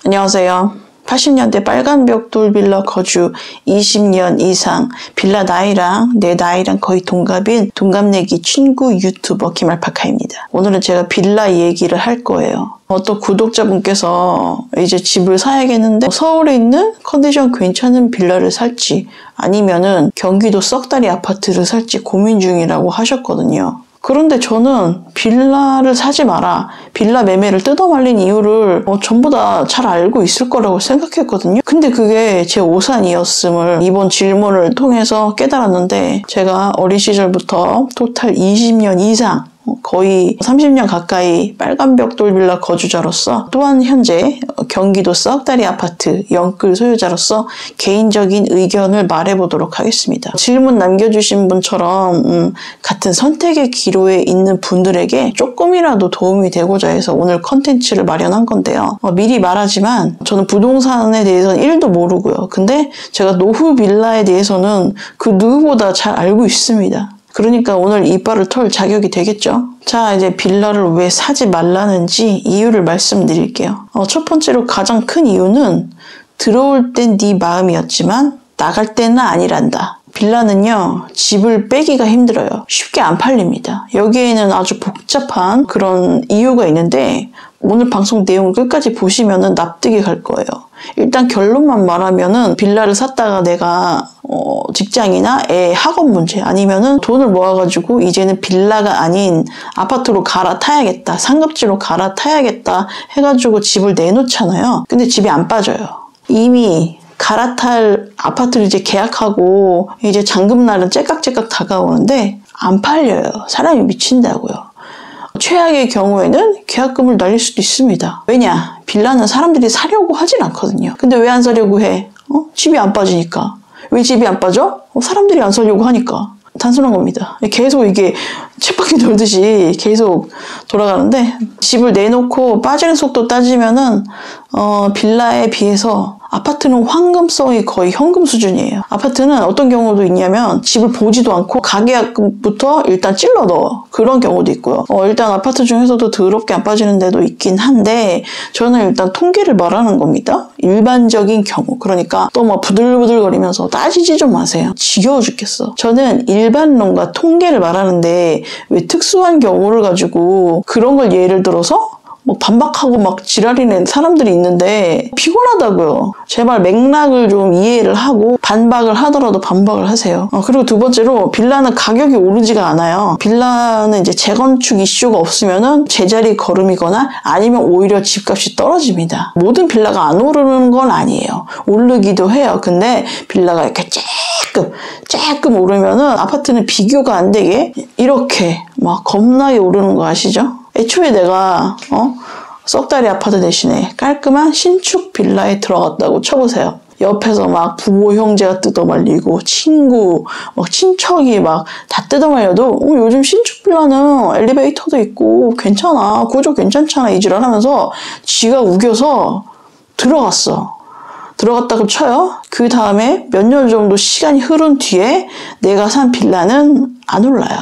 안녕하세요. 80년대 빨간벽돌 빌라 거주 20년 이상 빌라 나이랑 내 나이랑 거의 동갑인 동갑내기 친구 유튜버 김알파카입니다. 오늘은 제가 빌라 얘기를 할 거예요. 어떤 구독자분께서 이제 집을 사야겠는데 서울에 있는 컨디션 괜찮은 빌라를 살지 아니면은 경기도 썩다리 아파트를 살지 고민 중이라고 하셨거든요. 그런데 저는 빌라를 사지 마라, 빌라 매매를 뜯어말린 이유를 전부 다 잘 알고 있을 거라고 생각했거든요. 근데 그게 제 오산이었음을 이번 질문을 통해서 깨달았는데, 제가 어린 시절부터 토탈 20년 이상 거의 30년 가까이 빨간벽돌 빌라 거주자로서, 또한 현재 경기도 썩다리 아파트 영끌 소유자로서 개인적인 의견을 말해보도록 하겠습니다. 질문 남겨주신 분처럼 같은 선택의 기로에 있는 분들에게 조금이라도 도움이 되고자 해서 오늘 컨텐츠를 마련한 건데요. 미리 말하지만 저는 부동산에 대해서는 1도 모르고요. 근데 제가 노후 빌라에 대해서는 그 누구보다 잘 알고 있습니다. 그러니까 오늘 이빨을 털 자격이 되겠죠. 자, 이제 빌라를 왜 사지 말라는지 이유를 말씀드릴게요. 첫 번째로 가장 큰 이유는 들어올 땐 네 마음이었지만 나갈 때는 아니란다. 빌라는요, 집을 빼기가 힘들어요. 쉽게 안 팔립니다. 여기에는 아주 복잡한 그런 이유가 있는데 오늘 방송 내용을 끝까지 보시면은 납득이 갈 거예요. 일단 결론만 말하면은 빌라를 샀다가 내가 직장이나 애 학업 문제, 아니면은 돈을 모아가지고 이제는 빌라가 아닌 아파트로 갈아타야겠다, 상급지로 갈아타야겠다 해가지고 집을 내놓잖아요. 근데 집이 안 빠져요. 이미 갈아탈 아파트를 이제 계약하고 이제 잔금날은 째깍째깍 다가오는데 안 팔려요. 사람이 미친다고요. 최악의 경우에는 계약금을 날릴 수도 있습니다. 왜냐? 빌라는 사람들이 사려고 하진 않거든요. 근데 왜 안 사려고 해? 집이 안 빠지니까. 왜 집이 안 빠져? 사람들이 안 사려고 하니까. 단순한 겁니다. 계속 이게 쳇바퀴 돌듯이 계속 돌아가는데, 집을 내놓고 빠지는 속도 따지면은 빌라에 비해서 아파트는 황금성이 거의 현금 수준이에요. 아파트는 어떤 경우도 있냐면 집을 보지도 않고 가계약금부터 일단 찔러 넣어. 그런 경우도 있고요. 일단 아파트 중에서도 더럽게 안 빠지는 데도 있긴 한데, 저는 일단 통계를 말하는 겁니다. 일반적인 경우. 그러니까 또 뭐 부들부들거리면서 따지지 좀 마세요. 지겨워 죽겠어. 저는 일반론과 통계를 말하는데 왜 특수한 경우를 가지고 그런 걸 예를 들어서 뭐 반박하고 막 지랄이는 사람들이 있는데 피곤하다고요. 제발 맥락을 좀 이해를 하고 반박을 하더라도 반박을 하세요. 그리고 두 번째로, 빌라는 가격이 오르지가 않아요. 빌라는 이제 재건축 이슈가 없으면은 제자리 걸음이거나 아니면 오히려 집값이 떨어집니다. 모든 빌라가 안 오르는 건 아니에요. 오르기도 해요. 근데 빌라가 이렇게 조금 오르면은 아파트는 비교가 안 되게 이렇게 막 겁나게 오르는 거 아시죠? 애초에 내가 썩다리 아파트 대신에 깔끔한 신축 빌라에 들어갔다고 쳐보세요. 옆에서 막 부모 형제가 뜯어말리고 친구, 막 친척이 막 다 뜯어말려도 요즘 신축 빌라는 엘리베이터도 있고 괜찮아, 구조 괜찮잖아 이지랄 하면서 지가 우겨서 들어갔다고 쳐요. 그 다음에 몇 년 정도 시간이 흐른 뒤에 내가 산 빌라는 안 올라요.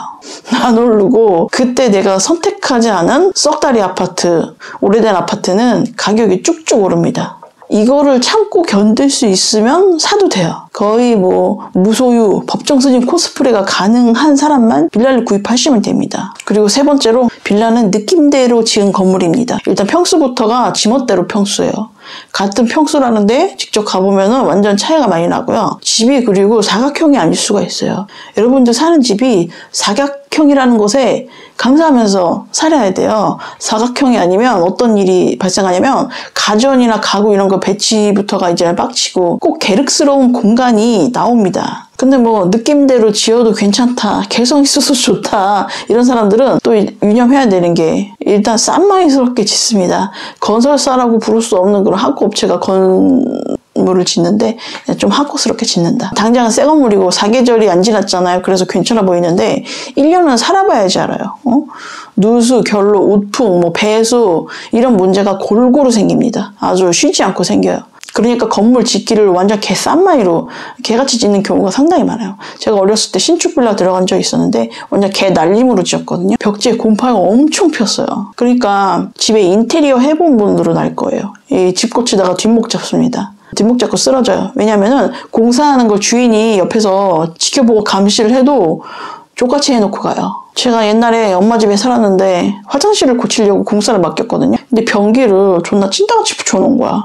안 오르고, 그때 내가 선택하지 않은 썩다리 아파트, 오래된 아파트는 가격이 쭉쭉 오릅니다. 이거를 참고 견딜 수 있으면 사도 돼요. 거의 뭐 무소유, 법정 승인 코스프레가 가능한 사람만 빌라를 구입하시면 됩니다. 그리고 세 번째로, 빌라는 느낌대로 지은 건물입니다. 일단 평수부터가 지멋대로 평수예요. 같은 평수라는데 직접 가보면은 완전 차이가 많이 나고요. 집이 그리고 사각형이 아닐 수가 있어요. 여러분들 사는 집이 사각형이라는 것에 감사하면서 살아야 돼요. 사각형이 아니면 어떤 일이 발생하냐면 가전이나 가구 이런 거 배치부터가 이제 빡치고 꼭 계륵스러운 공간이 나옵니다. 근데 뭐 느낌대로 지어도 괜찮다, 개성 있어서 좋다, 이런 사람들은 또 유념해야 되는 게, 일단 싼마이스럽게 짓습니다. 건설사라고 부를 수 없는 그런 학구업체가 건물을 짓는데 좀 학구스럽게 짓는다. 당장은 새 건물이고 사계절이 안 지났잖아요. 그래서 괜찮아 보이는데 1년은 살아봐야지 알아요. 누수, 결로, 우풍, 배수 이런 문제가 골고루 생깁니다. 아주 쉬지 않고 생겨요. 그러니까 건물 짓기를 완전 개 싼마이로 개같이 짓는 경우가 상당히 많아요. 제가 어렸을 때 신축 빌라 들어간 적이 있었는데 완전 개 날림으로 지었거든요. 벽지에 곰팡이가 엄청 폈어요. 그러니까 집에 인테리어 해본 분들은 알 거예요. 이 집 고치다가 뒷목 잡습니다. 뒷목 잡고 쓰러져요. 왜냐면은 공사하는 걸 주인이 옆에서 지켜보고 감시를 해도 족같이 해놓고 가요. 제가 옛날에 엄마 집에 살았는데 화장실을 고치려고 공사를 맡겼거든요. 근데 변기를 존나 찐따같이 붙여놓은 거야.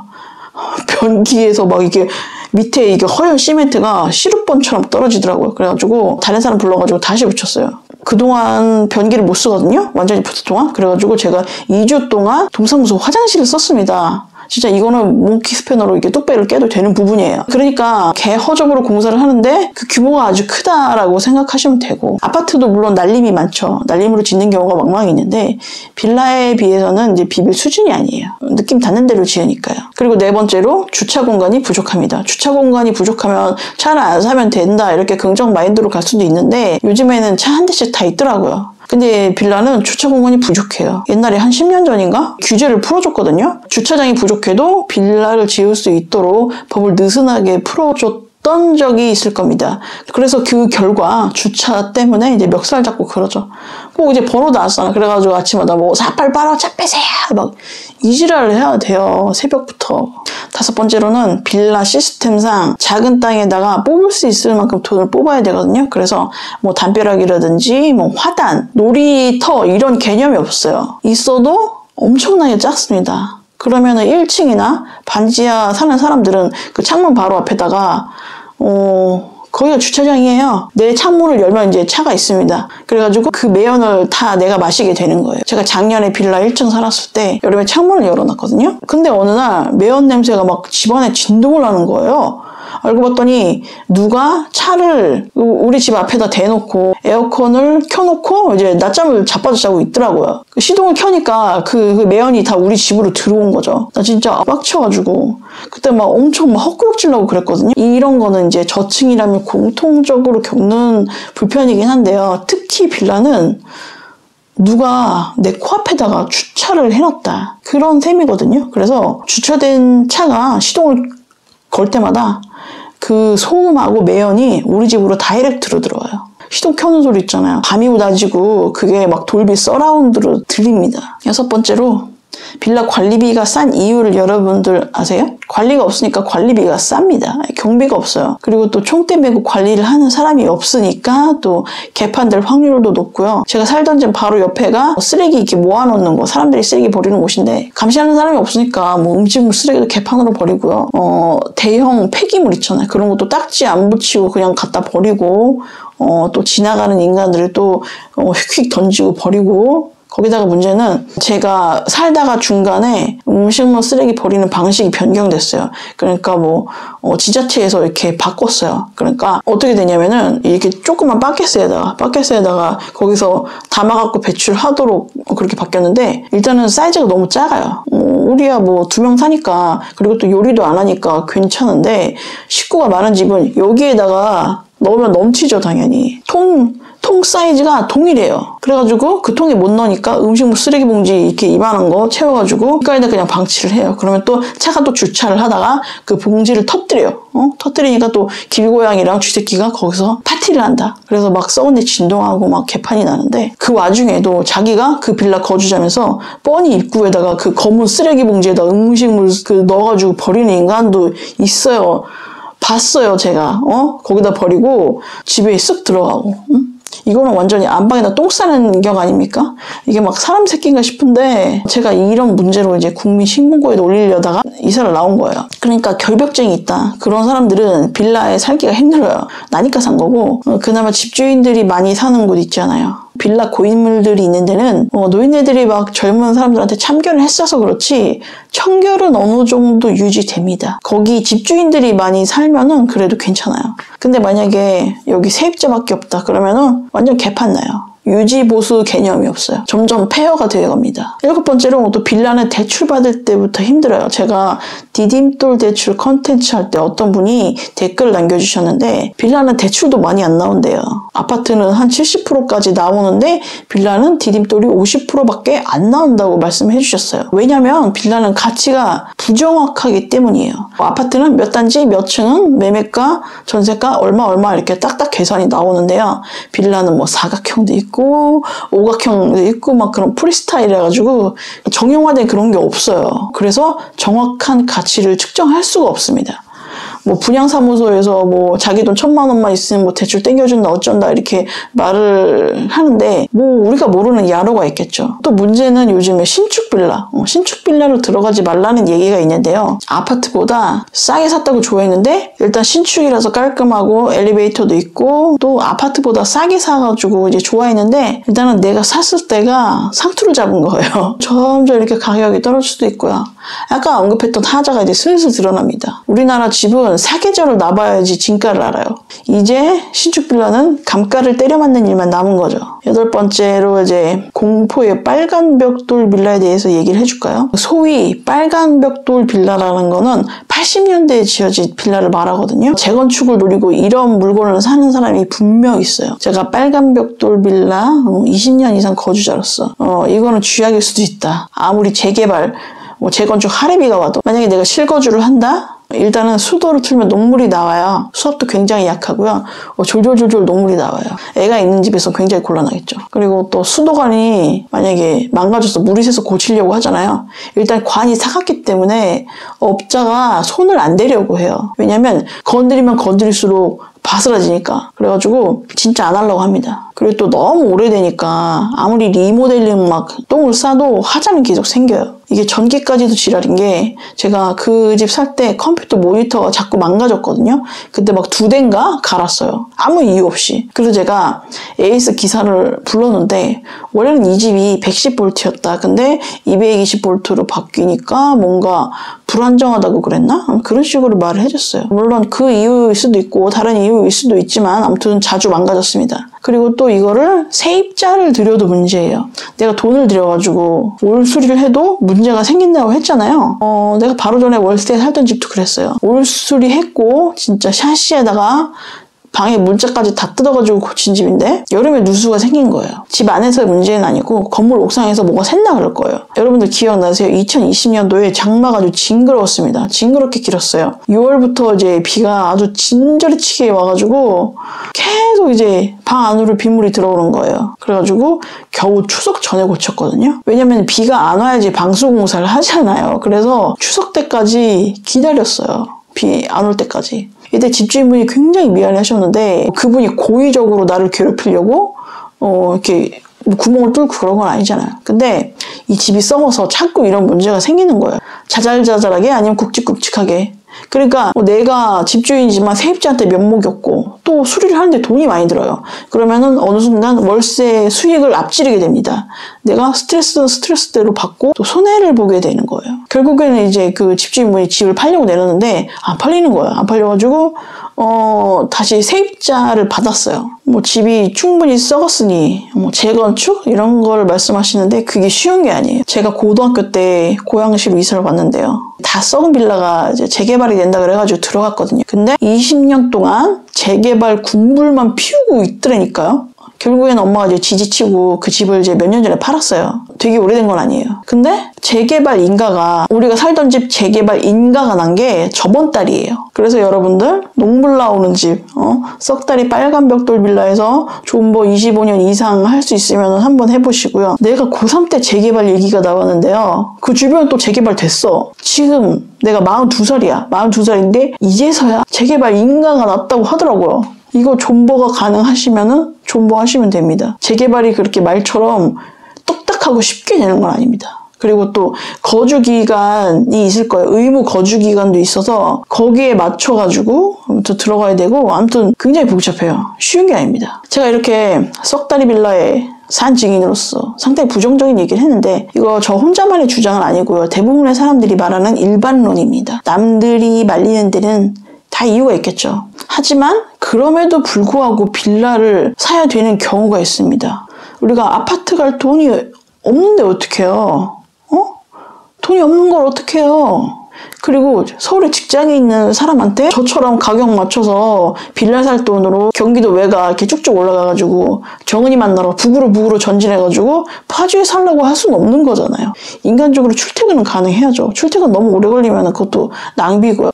변기에서 막 이게 밑에 이게 허연 시멘트가 시루번처럼 떨어지더라고요. 그래가지고 다른 사람 불러가지고 다시 붙였어요. 그동안 변기를 못 쓰거든요. 완전히 붙을 동안. 그래가지고 제가 2주 동안 동사무소 화장실을 썼습니다. 진짜 이거는 몽키 스패너로 이렇게 뚝배기를 깨도 되는 부분이에요. 그러니까 개 허접으로 공사를 하는데 그 규모가 아주 크다라고 생각하시면 되고, 아파트도 물론 날림이 많죠. 날림으로 짓는 경우가 망망 있는데 빌라에 비해서는 이제 비빌 수준이 아니에요. 느낌 닿는 대로 지으니까요. 그리고 네 번째로 주차 공간이 부족합니다. 주차 공간이 부족하면 차를 안 사면 된다 이렇게 긍정 마인드로 갈 수도 있는데 요즘에는 차 한 대씩 다 있더라고요. 근데 빌라는 주차 공간이 부족해요. 옛날에 한 10년 전인가 규제를 풀어줬거든요. 주차장이 부족해도 빌라를 지을 수 있도록 법을 느슨하게 풀어줬던 적이 있을 겁니다. 그래서 그 결과 주차 때문에 이제 멱살 잡고 그러죠. 꼭 이제 번호 나왔잖아. 그래가지고 아침마다 뭐 48 빨아 차 빼세요 막 이지랄을 해야 돼요. 새벽부터. 5번째로는 빌라 시스템상 작은 땅에다가 뽑을 수 있을 만큼 돈을 뽑아야 되거든요. 그래서 뭐 담벼락이라든지 뭐 화단, 놀이터 이런 개념이 없어요. 있어도 엄청나게 작습니다. 그러면은 1층이나 반지하 사는 사람들은 그 창문 바로 앞에다가 거기가 주차장이에요. 내 창문을 열면 이제 차가 있습니다. 그래가지고 그 매연을 다 내가 마시게 되는 거예요. 제가 작년에 빌라 1층 살았을 때 여름에 창문을 열어놨거든요. 근데 어느 날 매연 냄새가 막 집안에 진동을 하는 거예요. 알고 봤더니 누가 차를 우리 집 앞에다 대놓고 에어컨을 켜놓고 이제 낮잠을 자빠져 자고 있더라고요. 시동을 켜니까 그 매연이 다 우리 집으로 들어온 거죠. 나 진짜 빡쳐가지고 그때 막 엄청 막 헛구역질 나고 그랬거든요. 이런 거는 이제 저층이라면 공통적으로 겪는 불편이긴 한데요. 특히 빌라는 누가 내 코앞에다가 주차를 해놨다 그런 셈이거든요. 그래서 주차된 차가 시동을 걸 때마다 그 소음하고 매연이 우리 집으로 다이렉트로 들어와요. 시동 켜는 소리 있잖아요. 밤이고 낮이고 그게 막 돌비 서라운드로 들립니다. 6번째로 빌라 관리비가 싼 이유를 여러분들 아세요? 관리가 없으니까 관리비가 쌉니다. 경비가 없어요. 그리고 또 총대 메고 관리를 하는 사람이 없으니까 또 개판될 확률도 높고요. 제가 살던 집 바로 옆에가 쓰레기 이렇게 모아놓는 거, 사람들이 쓰레기 버리는 곳인데 감시하는 사람이 없으니까 뭐 음식물 쓰레기도 개판으로 버리고요. 대형 폐기물 있잖아요. 그런 것도 딱지 안 붙이고 그냥 갖다 버리고 또 지나가는 인간들을 또 휙휙 던지고 버리고, 거기다가 문제는 제가 살다가 중간에 음식물 쓰레기 버리는 방식이 변경됐어요. 그러니까 뭐 지자체에서 이렇게 바꿨어요. 그러니까 어떻게 되냐면은 이렇게 조그만 바켓에다가 거기서 담아갖고 배출하도록 그렇게 바뀌었는데, 일단은 사이즈가 너무 작아요. 우리야 뭐 2명 사니까, 그리고 또 요리도 안 하니까 괜찮은데 식구가 많은 집은 여기에다가 넣으면 넘치죠 당연히. 통 사이즈가 동일해요. 그래가지고 그 통에 못 넣으니까 음식물 쓰레기 봉지 이렇게 이만한 거 채워가지고 길가에다 그냥 방치를 해요. 그러면 또 차가 또 주차를 하다가 그 봉지를 터뜨려요. 터뜨리니까 또 길고양이랑 쥐새끼가 거기서 파티를 한다. 그래서 막 썩은 데 진동하고 막 개판이 나는데, 그 와중에도 자기가 그 빌라 거주자면서 뻔히 입구에다가 그 검은 쓰레기 봉지에다 음식물 넣어가지고 버리는 인간도 있어요. 봤어요 제가. 거기다 버리고 집에 쓱 들어가고. 이거는 완전히 안방에다 똥 싸는 격 아닙니까? 이게 막 사람 새끼인가 싶은데, 제가 이런 문제로 이제 국민신문고에 올리려다가 이사를 나온 거예요. 그러니까 결벽증이 있다, 그런 사람들은 빌라에 살기가 힘들어요. 나니까 산 거고, 그나마 집주인들이 많이 사는 곳 있잖아요. 빌라 고인물들이 있는 데는 노인네들이 막 젊은 사람들한테 참견을 했어서 그렇지 청결은 어느 정도 유지됩니다. 거기 집주인들이 많이 살면은 그래도 괜찮아요. 근데 만약에 여기 세입자밖에 없다 그러면은 완전 개판 나요. 유지 보수 개념이 없어요. 점점 폐허가 되어갑니다. 7번째로 또 빌라는 대출 받을 때부터 힘들어요. 제가 디딤돌 대출 컨텐츠 할 때 어떤 분이 댓글 남겨주셨는데 빌라는 대출도 많이 안 나온대요. 아파트는 한 70%까지 나오는데 빌라는 디딤돌이 50%밖에 안 나온다고 말씀해 주셨어요. 왜냐면 빌라는 가치가 부정확하기 때문이에요. 아파트는 몇 단지 몇 층은 매매가 전세가 얼마 이렇게 딱딱 계산이 나오는데요. 빌라는 뭐 사각형도 있고 오각형도 있고 막 그런 프리스타일 해가지고 정형화된 그런 게 없어요. 그래서 정확한 가치를 측정할 수가 없습니다. 뭐 분양사무소에서 뭐 자기 돈 1,000만 원만 있으면 뭐 대출 땡겨준다 어쩐다 이렇게 말을 하는데 뭐 우리가 모르는 야로가 있겠죠. 또 문제는 요즘에 신축 빌라, 신축 빌라로 들어가지 말라는 얘기가 있는데요. 아파트보다 싸게 샀다고 좋아했는데 일단 신축이라서 깔끔하고 엘리베이터도 있고 또 아파트보다 싸게 사가지고 이제 좋아했는데 일단은 내가 샀을 때가 상투를 잡은 거예요. 점점 이렇게 가격이 떨어질 수도 있고요. 아까 언급했던 하자가 이제 슬슬 드러납니다. 우리나라 집은 사계절을 놔봐야지 진가를 알아요. 이제 신축 빌라는 감가를 때려 맞는 일만 남은 거죠. 8번째로 이제 공포의 빨간 벽돌 빌라에 대해서 얘기를 해줄까요? 소위 빨간 벽돌 빌라라는 거는 80년대에 지어진 빌라를 말하거든요. 재건축을 노리고 이런 물건을 사는 사람이 분명 있어요. 제가 빨간 벽돌 빌라 20년 이상 거주자로서 이거는 쥐약일 수도 있다. 아무리 재개발 뭐 재건축 할애비가 와도 만약에 내가 실거주를 한다? 일단은 수도를 틀면 녹물이 나와요. 수압도 굉장히 약하고요. 졸졸졸졸 녹물이 나와요. 애가 있는 집에서 굉장히 곤란하겠죠. 그리고 또 수도관이 만약에 망가져서 물이 새서 고치려고 하잖아요. 일단 관이 사갔기 때문에 업자가 손을 안 대려고 해요. 왜냐면 건드리면 건드릴수록 바스라지니까. 그래가지고 진짜 안 하려고 합니다. 그리고 또 너무 오래되니까 아무리 리모델링 막 똥을 싸도 하자는 계속 생겨요. 이게 전기까지도 지랄인 게 제가 그 집 살 때 컴퓨터 모니터가 자꾸 망가졌거든요. 그때 막 2대인가 갈았어요. 아무 이유 없이. 그래서 제가 에이스 기사를 불렀는데 원래는 이 집이 110V였다. 근데 220V로 바뀌니까 뭔가 불안정하다고 그랬나? 그런 식으로 말을 해줬어요. 물론 그 이유일 수도 있고 다른 이유일 수도 있지만 아무튼 자주 망가졌습니다. 그리고 또 이거를 세입자를 들여도 문제예요. 내가 돈을 들여가지고 올 수리를 해도 문제가 생긴다고 했잖아요. 내가 바로 전에 월세에 살던 집도 그랬어요. 올 수리했고 진짜 샤시에다가 방에 문짝까지 다 뜯어가지고 고친 집인데 여름에 누수가 생긴 거예요. 집 안에서의 문제는 아니고 건물 옥상에서 뭐가 샜나 그럴 거예요. 여러분들 기억나세요? 2020년도에 장마가 아주 징그러웠습니다. 징그럽게 길었어요. 6월부터 이제 비가 아주 진저리 치게 와가지고 계속 이제 방 안으로 빗물이 들어오는 거예요. 그래가지고 겨우 추석 전에 고쳤거든요. 왜냐면 비가 안 와야지 방수공사를 하잖아요. 그래서 추석 때까지 기다렸어요. 비 안 올 때까지. 이때 집주인분이 굉장히 미안해하셨는데 그분이 고의적으로 나를 괴롭히려고 이렇게 구멍을 뚫고 그런 건 아니잖아요. 근데 이 집이 썩어서 자꾸 이런 문제가 생기는 거예요. 자잘자잘하게 아니면 굵직굵직하게. 그러니까 내가 집주인이지만 세입자한테 면목이 없고 또 수리를 하는데 돈이 많이 들어요. 그러면은 어느 순간 월세 수익을 앞지르게 됩니다. 내가 스트레스는 스트레스대로 받고 또 손해를 보게 되는 거예요. 결국에는 이제 그 집주인분이 집을 팔려고 내렸는데 안 팔리는 거예요. 안 팔려가지고 다시 세입자를 받았어요. 뭐 집이 충분히 썩었으니 뭐 재건축 이런 걸 말씀하시는데 그게 쉬운 게 아니에요. 제가 고등학교 때 고양시로 이사를 왔는데요. 다 썩은 빌라가 이제 재개발이 된다 그래가지고 들어갔거든요. 근데 20년 동안 재개발 군불만 피우고 있더라니까요. 결국엔 엄마가 이제 지지치고 그 집을 이제 몇 년 전에 팔았어요. 되게 오래된 건 아니에요. 근데 재개발 인가가 우리가 살던 집 재개발 인가가 난 게 저번 달이에요. 그래서 여러분들 녹물 나오는 집 썩다리 빨간 벽돌 빌라에서 존버 25년 이상 할 수 있으면 한번 해보시고요. 내가 고3 때 재개발 얘기가 나왔는데요. 그 주변은 또 재개발 됐어. 지금 내가 42살이야. 42살인데 이제서야 재개발 인가가 났다고 하더라고요. 이거 존버가 가능하시면은 존버하시면 됩니다. 재개발이 그렇게 말처럼 똑딱하고 쉽게 되는 건 아닙니다. 그리고 또 거주기간이 있을 거예요. 의무 거주기간도 있어서 거기에 맞춰가지고 아무튼 들어가야 되고 아무튼 굉장히 복잡해요. 쉬운 게 아닙니다. 제가 이렇게 썩다리 빌라에 산 증인으로서 상당히 부정적인 얘기를 했는데 이거 저 혼자만의 주장은 아니고요. 대부분의 사람들이 말하는 일반론입니다. 남들이 말리는 데는 다 이유가 있겠죠. 하지만 그럼에도 불구하고 빌라를 사야 되는 경우가 있습니다. 우리가 아파트 갈 돈이 없는데 어떡해요? 돈이 없는 걸 어떡해요? 그리고 서울에 직장에 있는 사람한테 저처럼 가격 맞춰서 빌라 살 돈으로 경기도 외가 이렇게 쭉쭉 올라가가지고 정은이 만나러 북으로 전진해가지고 파주에 살라고 할 수는 없는 거잖아요. 인간적으로 출퇴근은 가능해야죠. 출퇴근 너무 오래 걸리면 그것도 낭비고요.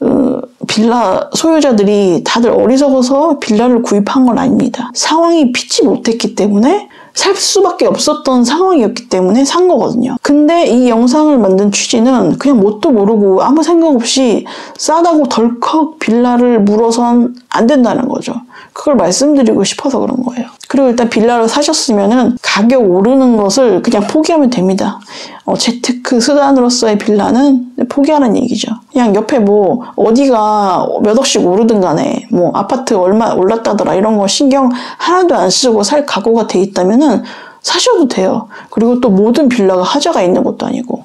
빌라 소유자들이 다들 어리석어서 빌라를 구입한 건 아닙니다. 상황이 피치 못했기 때문에 살 수밖에 없었던 상황이었기 때문에 산 거거든요. 근데 이 영상을 만든 취지는 그냥 뭣도 모르고 아무 생각 없이 싸다고 덜컥 빌라를 물어선 안 된다는 거죠. 그걸 말씀드리고 싶어서 그런 거예요. 그리고 일단 빌라를 사셨으면은 가격 오르는 것을 그냥 포기하면 됩니다. 재테크 수단으로서의 빌라는 포기하는 얘기죠. 그냥 옆에 뭐 어디가 몇 억씩 오르든 간에 뭐 아파트 얼마 올랐다더라 이런 거 신경 하나도 안 쓰고 살 각오가 돼 있다면은 사셔도 돼요. 그리고 또 모든 빌라가 하자가 있는 것도 아니고.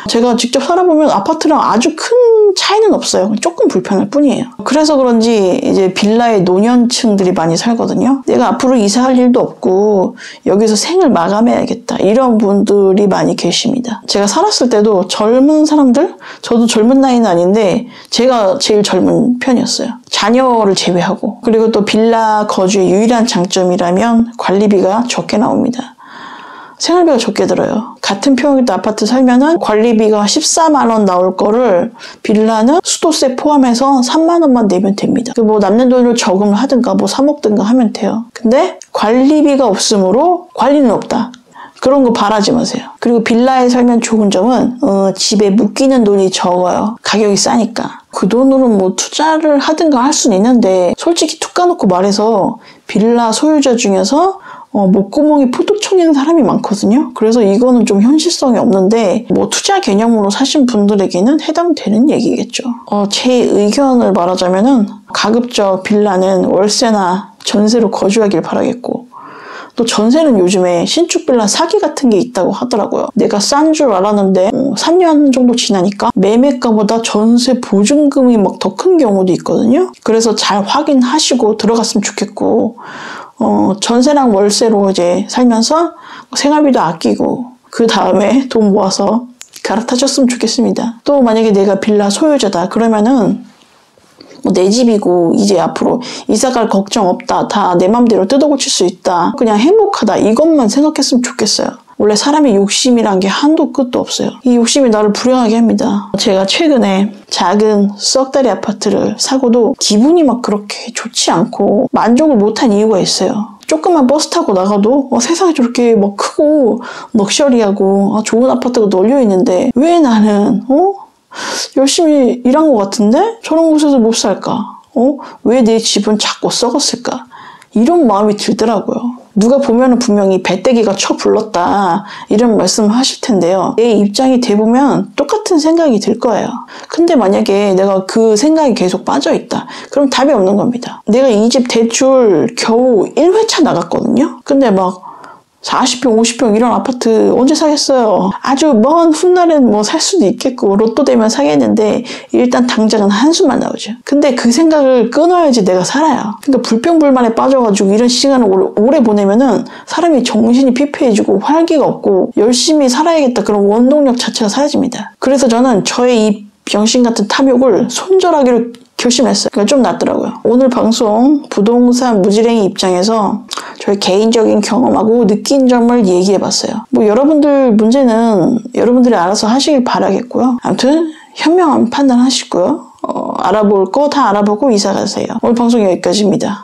제가 직접 살아보면 아파트랑 아주 큰 차이는 없어요. 조금 불편할 뿐이에요. 그래서 그런지 이제 빌라에 노년층들이 많이 살거든요. 내가 앞으로 이사할 일도 없고 여기서 생을 마감해야겠다. 이런 분들이 많이 계십니다. 제가 살았을 때도 젊은 사람들, 저도 젊은 나이는 아닌데 제가 제일 젊은 편이었어요. 자녀를 제외하고. 그리고 또 빌라 거주의 유일한 장점이라면 관리비가 적게 나옵니다. 생활비가 적게 들어요. 같은 평형대 아파트 살면은 관리비가 14만 원 나올 거를 빌라는 수도세 포함해서 3만 원만 내면 됩니다. 뭐 남는 돈을 저금을 하든가 뭐 사 먹든가 하면 돼요. 근데 관리비가 없으므로 관리는 없다. 그런 거 바라지 마세요. 그리고 빌라에 살면 좋은 점은 집에 묶이는 돈이 적어요. 가격이 싸니까. 그 돈으로 뭐 투자를 하든가 할 수는 있는데 솔직히 툭 까놓고 말해서 빌라 소유자 중에서 목구멍이 푸득 쳐있는 사람이 많거든요. 그래서 이거는 좀 현실성이 없는데 뭐 투자 개념으로 사신 분들에게는 해당되는 얘기겠죠. 제 의견을 말하자면은 가급적 빌라는 월세나 전세로 거주하길 바라겠고 또 전세는 요즘에 신축 빌라 사기 같은 게 있다고 하더라고요. 내가 싼 줄 알았는데 3년 정도 지나니까 매매가보다 전세 보증금이 막 더 큰 경우도 있거든요. 그래서 잘 확인하시고 들어갔으면 좋겠고 전세랑 월세로 이제 살면서 생활비도 아끼고 그 다음에 돈 모아서 갈아타셨으면 좋겠습니다. 또 만약에 내가 빌라 소유자다 그러면은 내 집이고 이제 앞으로 이사갈 걱정 없다. 다 내 맘대로 뜯어고칠 수 있다. 그냥 행복하다. 이것만 생각했으면 좋겠어요. 원래 사람의 욕심이란 게 한도 끝도 없어요. 이 욕심이 나를 불행하게 합니다. 제가 최근에 작은 썩다리 아파트를 사고도 기분이 막 그렇게 좋지 않고 만족을 못한 이유가 있어요. 조금만 버스 타고 나가도 세상에 저렇게 막 크고 럭셔리하고 좋은 아파트가 널려 있는데 왜 나는 열심히 일한 것 같은데 저런 곳에서 못 살까? 왜 내 집은 자꾸 썩었을까? 이런 마음이 들더라고요. 누가 보면은 분명히 배때기가 쳐 불렀다 이런 말씀 하실 텐데요. 내 입장이 돼보면 똑같은 생각이 들 거예요. 근데 만약에 내가 그 생각이 계속 빠져있다. 그럼 답이 없는 겁니다. 내가 이 집 대출 겨우 1회차 나갔거든요. 근데 막 40평, 50평 이런 아파트 언제 사겠어요? 아주 먼 훗날엔 뭐 살 수도 있겠고 로또 되면 사겠는데 일단 당장은 한숨만 나오죠. 근데 그 생각을 끊어야지 내가 살아요. 그러니까 불평불만에 빠져가지고 이런 시간을 오래 보내면은 사람이 정신이 피폐해지고 활기가 없고 열심히 살아야겠다 그런 원동력 자체가 사라집니다. 그래서 저는 저의 이 병신 같은 탐욕을 손절하기로 결심했어요. 그러니까 좀 낫더라고요. 오늘 방송 부동산 무지랭이 입장에서 저의 개인적인 경험하고 느낀 점을 얘기해봤어요. 뭐 여러분들 문제는 여러분들이 알아서 하시길 바라겠고요. 아무튼 현명한 판단하시고요. 알아볼 거 다 알아보고 이사 가세요. 오늘 방송 여기까지입니다.